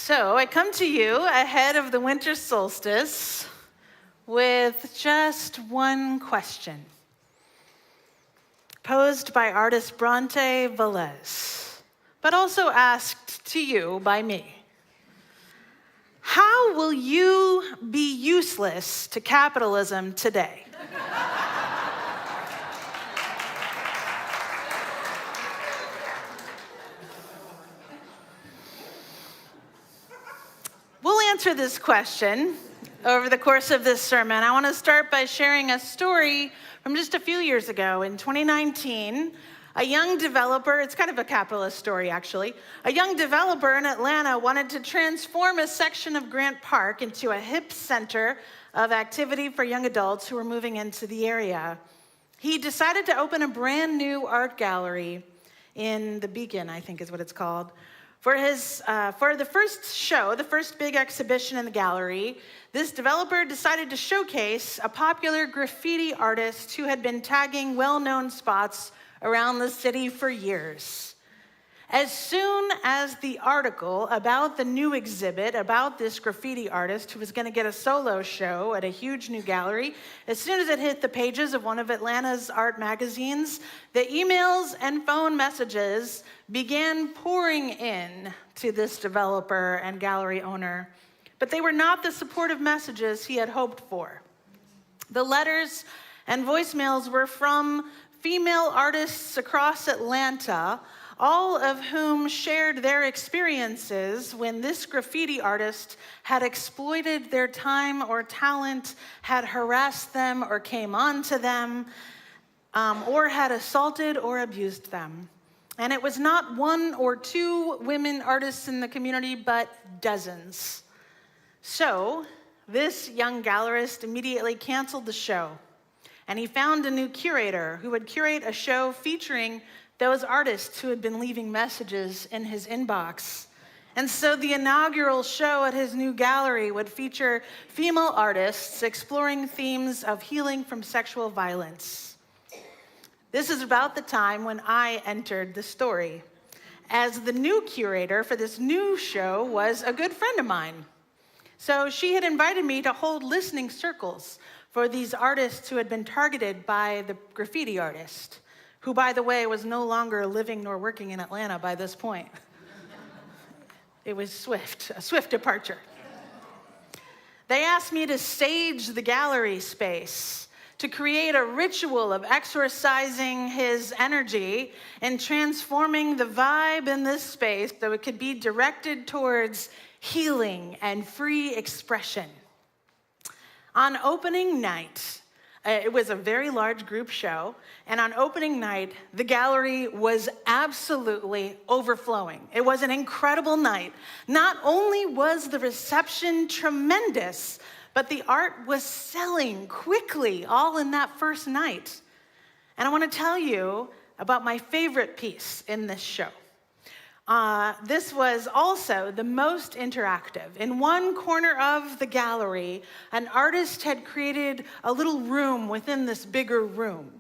So I come to you ahead of the winter solstice with just one question, posed by artist Bronte Velez, but also asked to you by me. How will you be useless to capitalism today? We'll answer this question over the course of this sermon. I want to start by sharing a story from just a few years ago. In 2019, a young developer, it's kind of a capitalist story actually, a young developer in Atlanta wanted to transform a section of Grant Park into a hip center of activity for young adults who were moving into the area. He decided to open a brand new art gallery in the Beacon, I think is what it's called. For the first show, the first big exhibition in the gallery, this developer decided to showcase a popular graffiti artist who had been tagging well-known spots around the city for years. As soon as the article about the new exhibit, about this graffiti artist who was going to get a solo show at a huge new gallery, as soon as it hit the pages of one of Atlanta's art magazines, the emails and phone messages began pouring in to this developer and gallery owner. But they were not the supportive messages he had hoped for. The letters and voicemails were from female artists across Atlanta, all of whom shared their experiences when this graffiti artist had exploited their time or talent, had harassed them or came on to them, or had assaulted or abused them. And it was not one or two women artists in the community, but dozens. So this young gallerist immediately canceled the show, and he found a new curator who would curate a show featuring those artists who had been leaving messages in his inbox. And so the inaugural show at his new gallery would feature female artists exploring themes of healing from sexual violence. This is about the time when I entered the story, as the new curator for this new show was a good friend of mine. So she had invited me to hold listening circles for these artists who had been targeted by the graffiti artist, who, by the way, was no longer living nor working in Atlanta by this point. It was a swift departure. They asked me to stage the gallery space, to create a ritual of exorcising his energy and transforming the vibe in this space so it could be directed towards healing and free expression. On opening night, it was a very large group show, and on opening night, the gallery was absolutely overflowing. It was an incredible night. Not only was the reception tremendous, but the art was selling quickly, all in that first night. And I want to tell you about my favorite piece in this show. This was also the most interactive. In one corner of the gallery, an artist had created a little room within this bigger room.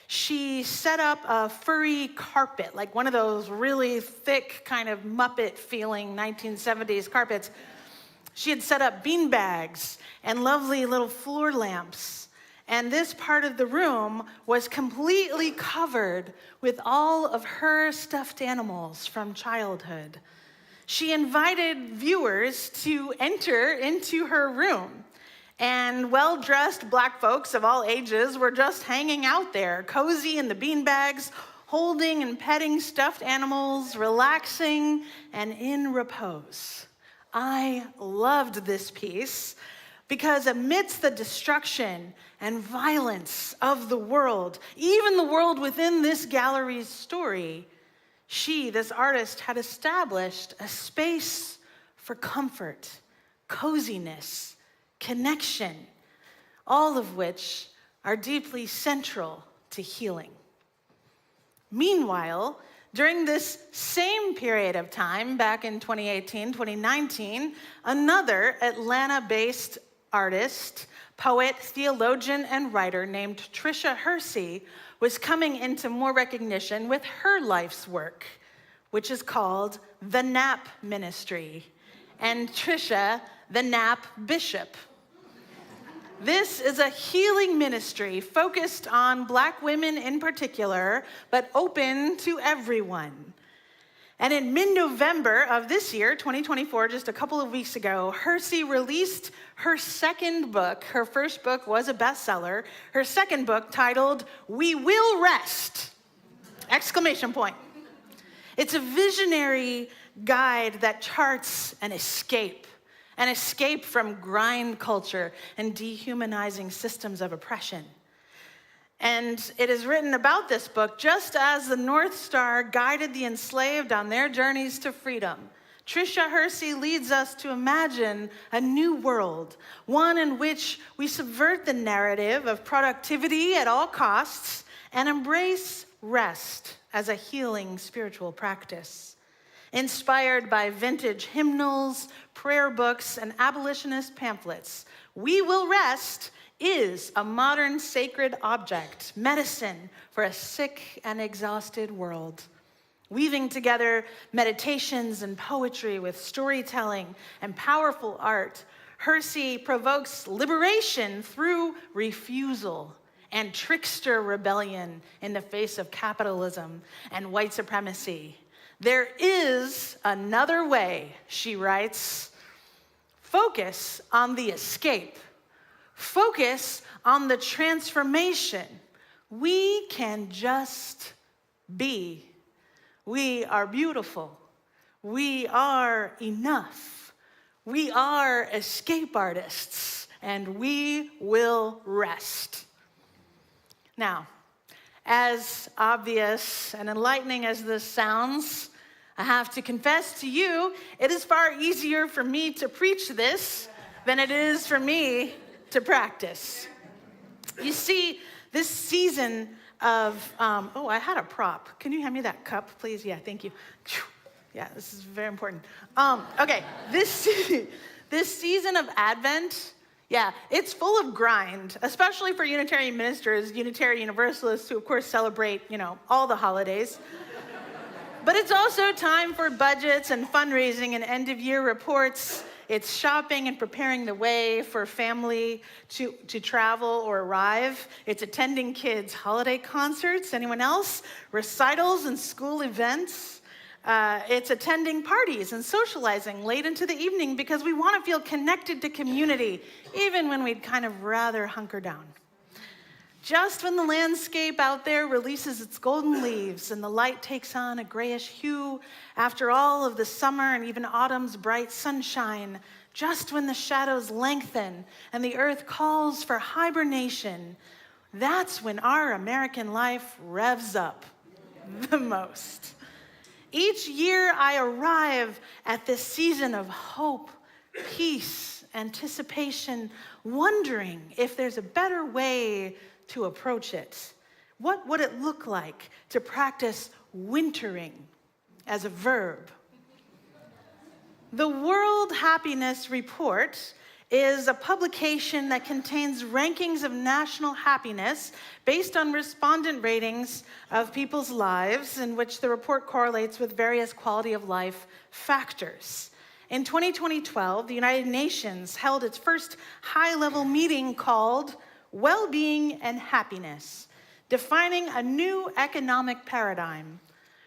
She set up a furry carpet, like one of those really thick, kind of Muppet-feeling 1970s carpets. She had set up beanbags and lovely little floor lamps. And this part of the room was completely covered with all of her stuffed animals from childhood. She invited viewers to enter into her room, and well-dressed Black folks of all ages were just hanging out there, cozy in the beanbags, holding and petting stuffed animals, relaxing and in repose. I loved this piece because amidst the destruction and violence of the world, even the world within this gallery's story, this artist, had established a space for comfort, coziness, connection, all of which are deeply central to healing. Meanwhile, during this same period of time, back in 2018, 2019, another Atlanta-based artist, poet, theologian, and writer named Trisha Hersey was coming into more recognition with her life's work, which is called the Nap Ministry. and Trisha, the Nap Bishop. This is a healing ministry focused on Black women in particular, but open to everyone. And in mid-November of this year, 2024, just a couple of weeks ago, Hersey released her second book. Her first book was a bestseller. Her second book, titled, "We Will Rest!" Exclamation point. It's a visionary guide that charts an escape from grind culture and dehumanizing systems of oppression. And it is written about this book just as the North Star guided the enslaved on their journeys to freedom. Trisha Hersey leads us to imagine a new world, one in which we subvert the narrative of productivity at all costs and embrace rest as a healing spiritual practice. Inspired by vintage hymnals, prayer books, and abolitionist pamphlets, We Will Rest is a modern sacred object, medicine for a sick and exhausted world. Weaving together meditations and poetry with storytelling and powerful art, Hersey provokes liberation through refusal and trickster rebellion in the face of capitalism and white supremacy. There is another way, she writes. Focus on the escape. Focus on the transformation. We can just be. We are beautiful. We are enough. We are escape artists, and we will rest. Now, as obvious and enlightening as this sounds, I have to confess to you, it is far easier for me to preach this than it is for me to practice. You see, this season of, I had a prop. Can you hand me that cup, please? Yeah, thank you. Yeah, this is very important. Okay, this season of Advent, yeah, it's full of grind, especially for Unitarian ministers, Unitarian Universalists who, of course, celebrate, all the holidays. But it's also time for budgets and fundraising and end-of-year reports. It's shopping and preparing the way for family to travel or arrive. It's attending kids' holiday concerts. Anyone else? Recitals and school events. It's attending parties and socializing late into the evening because we want to feel connected to community, even when we'd kind of rather hunker down. Just when the landscape out there releases its golden leaves and the light takes on a grayish hue after all of the summer and even autumn's bright sunshine, just when the shadows lengthen and the earth calls for hibernation, that's when our American life revs up the most. Each year I arrive at this season of hope, peace, anticipation, wondering if there's a better way to approach it. What would it look like to practice wintering as a verb? The World Happiness Report is a publication that contains rankings of national happiness based on respondent ratings of people's lives, in which the report correlates with various quality of life factors. In 2012, the United Nations held its first high-level meeting called Well-Being and Happiness, defining a new economic paradigm,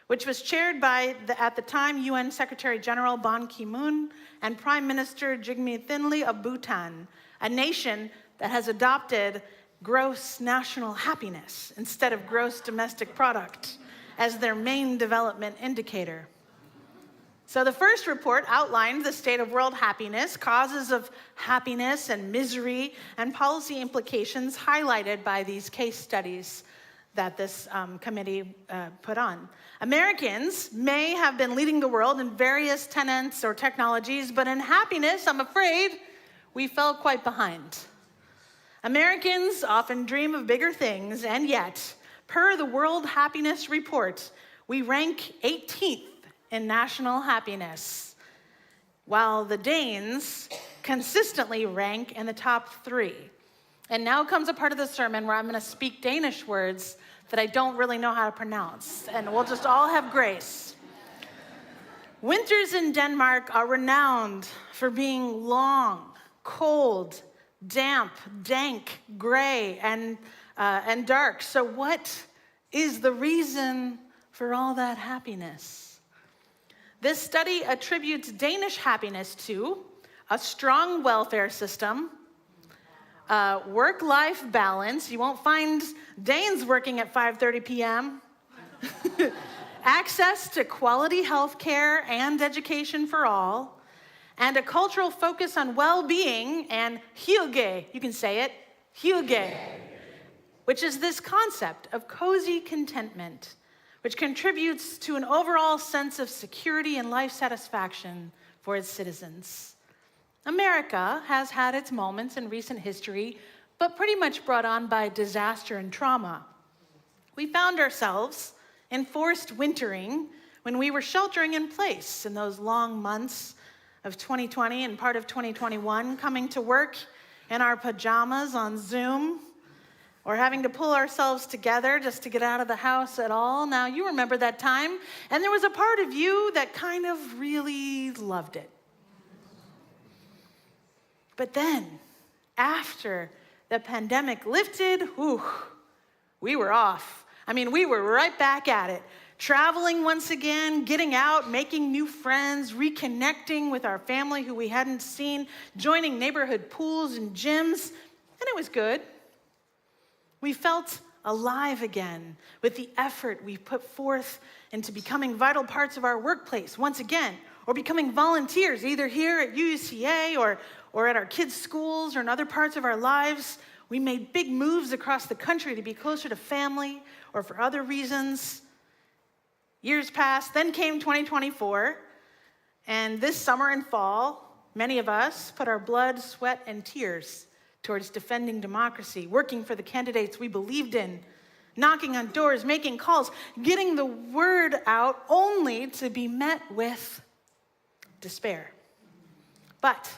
which was chaired by, at the time, UN Secretary General Ban Ki-moon and Prime Minister Jigme Thinley of Bhutan, a nation that has adopted gross national happiness instead of gross domestic product as their main development indicator. So the first report outlined the state of world happiness, causes of happiness and misery, and policy implications highlighted by these case studies that this committee put on. Americans may have been leading the world in various tenets or technologies, but in happiness, I'm afraid, we fell quite behind. Americans often dream of bigger things, and yet, per the World Happiness Report, we rank 18th in national happiness, while the Danes consistently rank in the top 3. And now comes a part of the sermon where I'm going to speak Danish words that I don't really know how to pronounce, and we'll just all have grace. Winters in Denmark are renowned for being long, cold, damp, dank, gray, and dark. So what is the reason for all that happiness? This study attributes Danish happiness to a strong welfare system, work-life balance. You won't find Danes working at 5:30 p.m. Access to quality health care and education for all, and a cultural focus on well-being and hygge. You can say it, hygge, which is this concept of cozy contentment, which contributes to an overall sense of security and life satisfaction for its citizens. America has had its moments in recent history, but pretty much brought on by disaster and trauma. We found ourselves in forced wintering when we were sheltering in place in those long months of 2020 and part of 2021, coming to work in our pajamas on Zoom, or having to pull ourselves together just to get out of the house at all. Now, you remember that time, and there was a part of you that kind of really loved it. But then, after the pandemic lifted, we were off. I mean, we were right back at it. Traveling once again, getting out, making new friends, reconnecting with our family who we hadn't seen, joining neighborhood pools and gyms, and it was good. We felt alive again with the effort we put forth into becoming vital parts of our workplace once again, or becoming volunteers, either here at UUCA or at our kids' schools or in other parts of our lives. We made big moves across the country to be closer to family or for other reasons. Years passed, then came 2024, and this summer and fall, many of us put our blood, sweat, and tears towards defending democracy, working for the candidates we believed in, knocking on doors, making calls, getting the word out, only to be met with despair. But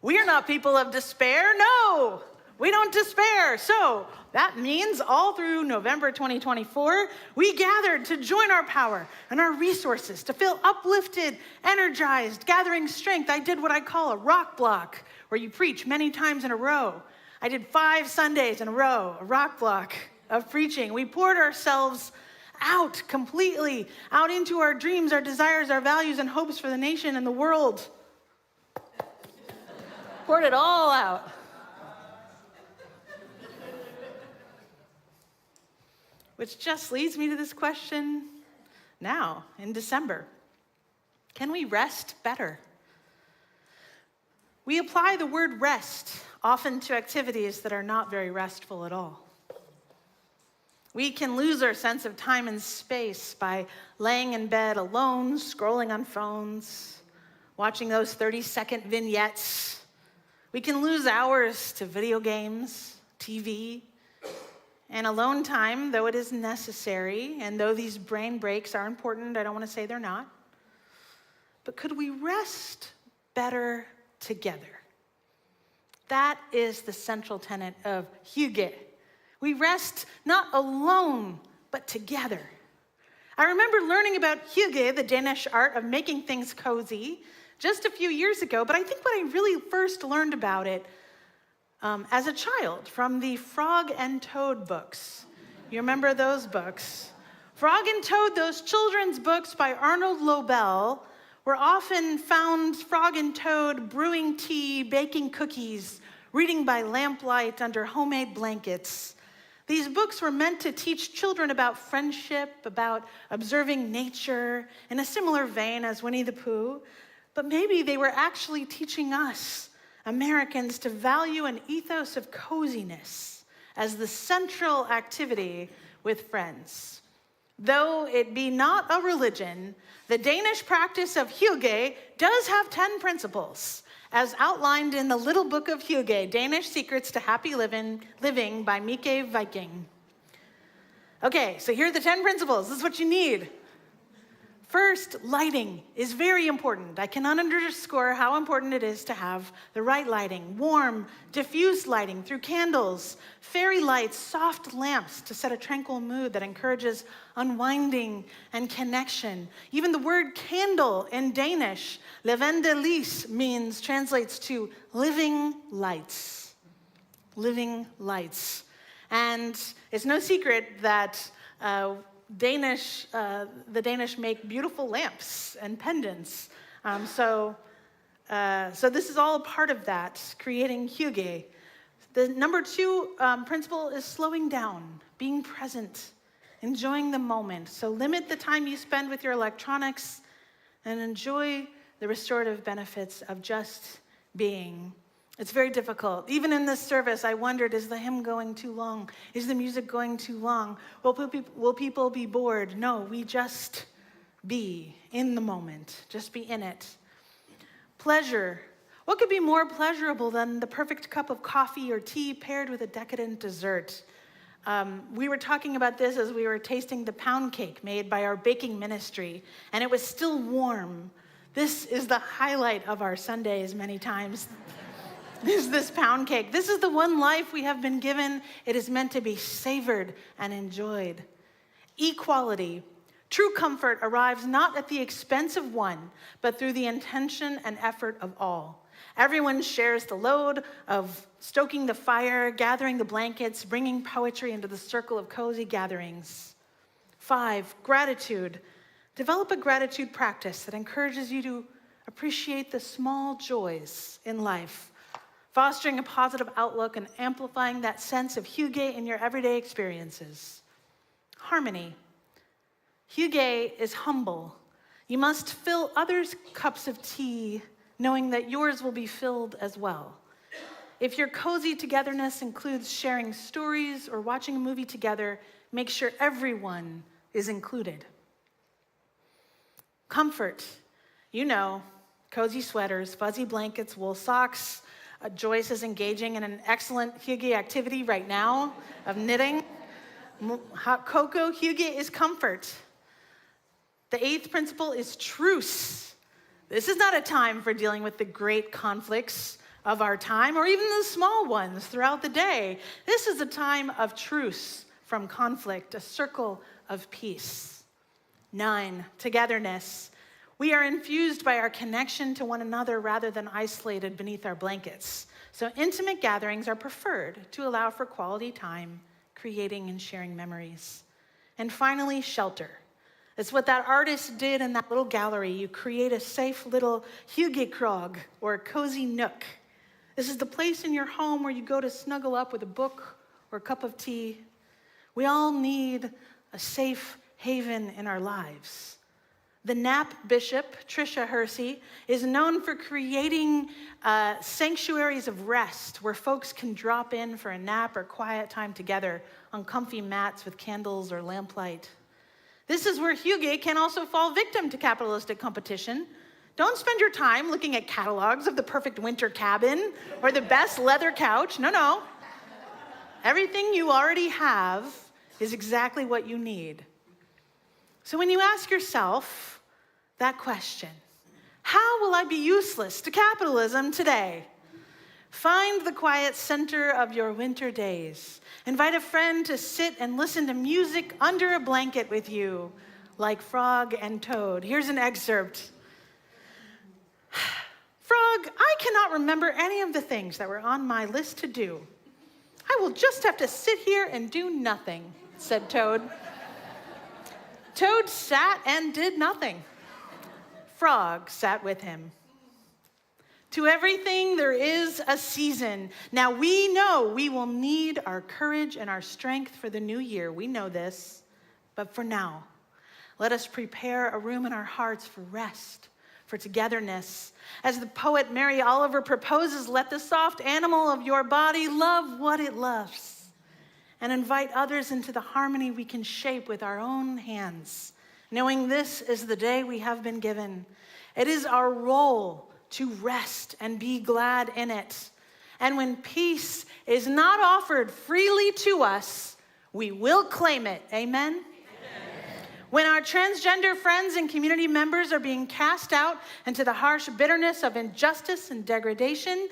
we are not people of despair. No, we don't despair. So that means all through November 2024, we gathered to join our power and our resources to feel uplifted, energized, gathering strength. I did what I call a rock block, where you preach many times in a row. I did 5 Sundays in a row, a rock block of preaching. We poured ourselves out completely, out into our dreams, our desires, our values, and hopes for the nation and the world. Poured it all out. Which just leads me to this question now, in December. Can we rest better? We apply the word rest often to activities that are not very restful at all. We can lose our sense of time and space by laying in bed alone, scrolling on phones, watching those 30-second vignettes. We can lose hours to video games, TV, and alone time, though it is necessary, and though these brain breaks are important, I don't want to say they're not. But could we rest better together? That is the central tenet of hygge. We rest not alone, but together. I remember learning about hygge, the Danish art of making things cozy, just a few years ago, but I think when I really first learned about it as a child from the Frog and Toad books. You remember those books? Frog and Toad, those children's books by Arnold Lobel, were often found Frog and Toad brewing tea, baking cookies, reading by lamplight under homemade blankets. These books were meant to teach children about friendship, about observing nature, in a similar vein as Winnie the Pooh. But maybe they were actually teaching us, Americans, to value an ethos of coziness as the central activity with friends. Though it be not a religion, the Danish practice of hygge does have 10 principles, as outlined in the Little Book of Hygge, Danish Secrets to Happy Living by Mike Viking. Okay, so here are the 10 principles. This is what you need. First, lighting is very important. I cannot underscore how important it is to have the right lighting. Warm, diffused lighting through candles, fairy lights, soft lamps to set a tranquil mood that encourages unwinding and connection. Even the word candle in Danish, levende lys, translates to living lights. Living lights. And it's no secret that the Danish make beautiful lamps and pendants. So this is all a part of that, creating hygge. The number 2 principle is slowing down, being present, enjoying the moment. So limit the time you spend with your electronics and enjoy the restorative benefits of just being. It's very difficult. Even in this service, I wondered, is the hymn going too long? Is the music going too long? Will people be bored? No, we just be in the moment. Just be in it. Pleasure. What could be more pleasurable than the perfect cup of coffee or tea paired with a decadent dessert? We were talking about this as we were tasting the pound cake made by our baking ministry, and it was still warm. This is the highlight of our Sundays many times. Is this pound cake. This is the one life we have been given. It is meant to be savored and enjoyed. Equality. True comfort arrives not at the expense of one, but through the intention and effort of all. Everyone shares the load of stoking the fire, gathering the blankets, bringing poetry into the circle of cozy gatherings. 5, gratitude. Develop a gratitude practice that encourages you to appreciate the small joys in life, fostering a positive outlook and amplifying that sense of hygge in your everyday experiences. Harmony. Hygge is humble. You must fill others' cups of tea, knowing that yours will be filled as well. If your cozy togetherness includes sharing stories or watching a movie together, make sure everyone is included. Comfort. You know, cozy sweaters, fuzzy blankets, wool socks. Joyce is engaging in an excellent hygge activity right now of knitting. Hot cocoa. Hygge is comfort. The 8th principle is truce. This is not a time for dealing with the great conflicts of our time or even the small ones throughout the day. This is a time of truce from conflict, a circle of peace. 9, togetherness. We are infused by our connection to one another rather than isolated beneath our blankets. So intimate gatherings are preferred to allow for quality time, creating and sharing memories. And finally, shelter. It's what that artist did in that little gallery. You create a safe little hyggekrog, or a cozy nook. This is the place in your home where you go to snuggle up with a book or a cup of tea. We all need a safe haven in our lives. The Nap Bishop, Tricia Hersey, is known for creating sanctuaries of rest where folks can drop in for a nap or quiet time together on comfy mats with candles or lamplight. This is where hygge can also fall victim to capitalistic competition. Don't spend your time looking at catalogs of the perfect winter cabin or the best leather couch. No. Everything you already have is exactly what you need. So when you ask yourself that question, how will I be useless to capitalism today? Find the quiet center of your winter days. Invite a friend to sit and listen to music under a blanket with you, like Frog and Toad. Here's an excerpt. Frog, I cannot remember any of the things that were on my list to do. I will just have to sit here and do nothing, said Toad. Toad sat and did nothing. Frog sat with him. To everything there is a season. Now we know we will need our courage and our strength for the new year. We know this. But for now, let us prepare a room in our hearts for rest, for togetherness. As the poet Mary Oliver proposes, let the soft animal of your body love what it loves and invite others into the harmony we can shape with our own hands, knowing this is the day we have been given. It is our role to rest and be glad in it. And when peace is not offered freely to us, we will claim it. Amen? Amen. When our transgender friends and community members are being cast out into the harsh bitterness of injustice and degradation,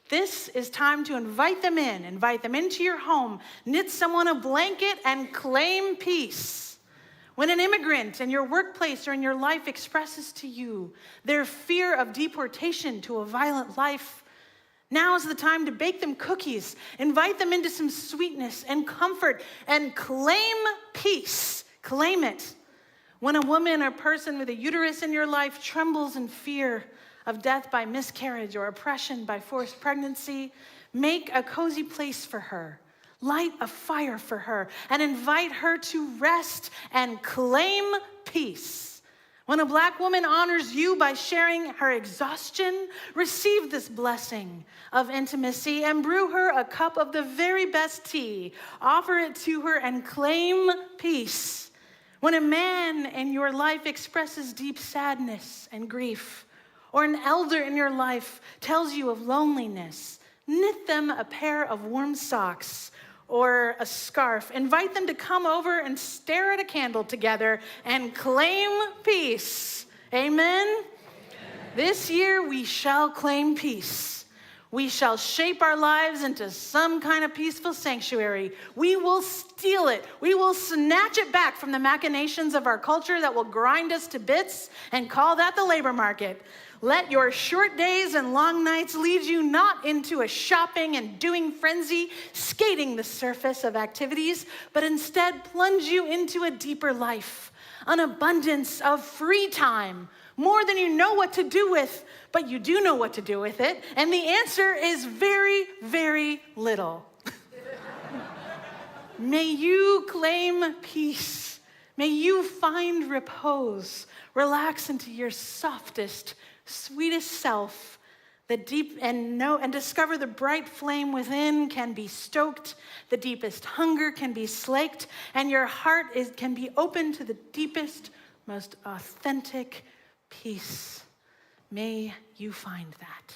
this is time to invite them into your home, knit someone a blanket, and claim peace. When an immigrant in your workplace or in your life expresses to you their fear of deportation to a violent life, now is the time to bake them cookies, invite them into some sweetness and comfort, and claim peace. Claim it. When a woman or person with a uterus in your life trembles in fear of death by miscarriage or oppression by forced pregnancy, make a cozy place for her, light a fire for her, and invite her to rest and claim peace. When a Black woman honors you by sharing her exhaustion, receive this blessing of intimacy and brew her a cup of the very best tea. Offer it to her and claim peace. When a man in your life expresses deep sadness and grief, or an elder in your life tells you of loneliness, knit them a pair of warm socks or a scarf. Invite them to come over and stare at a candle together and claim peace. Amen? Amen. This year we shall claim peace. We shall shape our lives into some kind of peaceful sanctuary. We will steal it. We will snatch it back from the machinations of our culture that will grind us to bits and call that the labor market. Let your short days and long nights lead you not into a shopping and doing frenzy, skating the surface of activities, but instead plunge you into a deeper life, an abundance of free time, more than you know what to do with, but you do know what to do with it, and the answer is very, very little. May you claim peace. May you find repose. Relax into your softest, sweetest self, the deep and discover the bright flame within can be stoked, the deepest hunger can be slaked, and your heart can be open to the deepest, most authentic peace. May you find that.